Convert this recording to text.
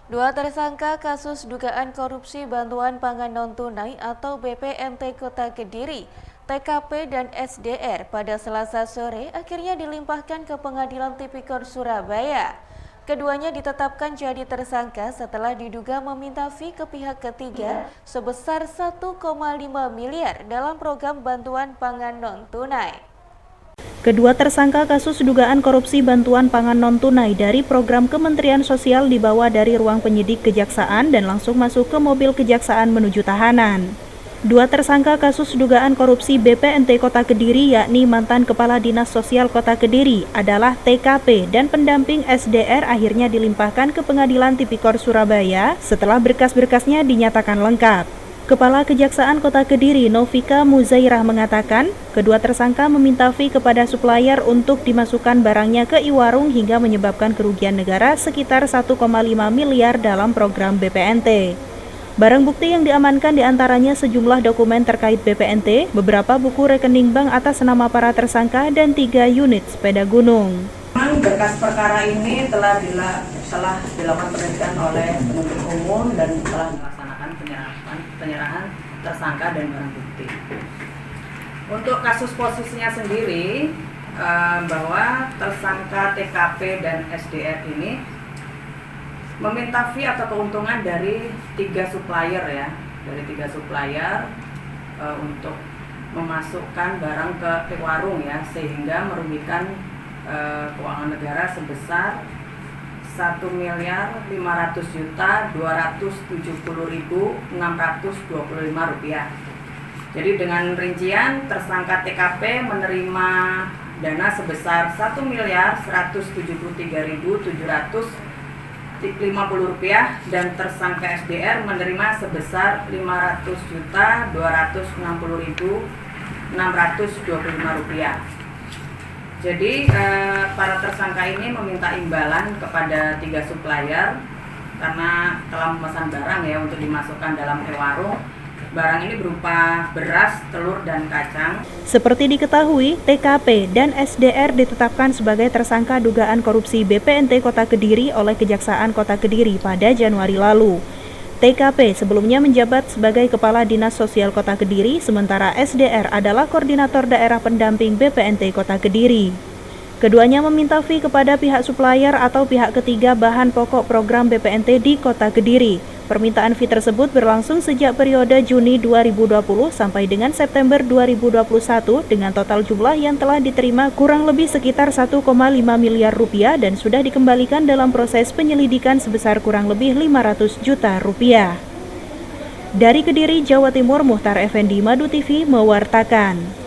Dua tersangka kasus dugaan korupsi bantuan pangan non-tunai atau BPNT Kota Kediri, TKP dan SDR pada Selasa sore akhirnya dilimpahkan ke Pengadilan Tipikor Surabaya. Keduanya ditetapkan jadi tersangka setelah diduga meminta fee ke pihak ketiga sebesar 1,5 miliar dalam program bantuan pangan non-tunai. Kedua tersangka kasus dugaan korupsi bantuan pangan non-tunai dari program Kementerian Sosial dibawa dari ruang penyidik kejaksaan dan langsung masuk ke mobil kejaksaan menuju tahanan. Dua tersangka kasus dugaan korupsi BPNT Kota Kediri yakni mantan Kepala Dinas Sosial Kota Kediri adalah TKP dan pendamping SDR akhirnya dilimpahkan ke Pengadilan Tipikor Surabaya setelah berkas-berkasnya dinyatakan lengkap. Kepala Kejaksaan Kota Kediri Novika Muzairah mengatakan, kedua tersangka meminta fee kepada supplier untuk dimasukkan barangnya ke Iwarung hingga menyebabkan kerugian negara sekitar 1,5 miliar dalam program BPNT. Barang bukti yang diamankan diantaranya sejumlah dokumen terkait BPNT, beberapa buku rekening bank atas nama para tersangka, dan 3 unit sepeda gunung. Berkas perkara ini telah dilakukan penelitian oleh penuntut umum dan telah melaksanakan penyerahan tersangka dan barang bukti. Untuk kasus posisinya sendiri, bahwa tersangka TKP dan SDR ini meminta fee atau keuntungan dari 3 supplier ya, untuk memasukkan barang ke warung ya, sehingga merugikan keuangan negara sebesar 1.500.270.625 rupiah. Jadi dengan rincian tersangka TKP menerima dana sebesar 1.173.750 rupiah dan tersangka SDR menerima sebesar 500.260.625 rupiah. Jadi para tersangka ini meminta imbalan kepada 3 supplier karena telah memesan barang ya untuk dimasukkan dalam warung. Barang ini berupa beras, telur, dan kacang. Seperti diketahui, TKP dan SDR ditetapkan sebagai tersangka dugaan korupsi BPNT Kota Kediri oleh Kejaksaan Kota Kediri pada Januari lalu. TKP sebelumnya menjabat sebagai Kepala Dinas Sosial Kota Kediri, sementara SDR adalah Koordinator Daerah Pendamping BPNT Kota Kediri. Keduanya meminta fee kepada pihak supplier atau pihak ketiga bahan pokok program BPNT di Kota Kediri. Permintaan fee tersebut berlangsung sejak periode Juni 2020 sampai dengan September 2021 dengan total jumlah yang telah diterima kurang lebih sekitar 1,5 miliar rupiah dan sudah dikembalikan dalam proses penyelidikan sebesar kurang lebih 500 juta rupiah. Dari Kediri, Jawa Timur, Muhtar Effendi, Madu TV mewartakan.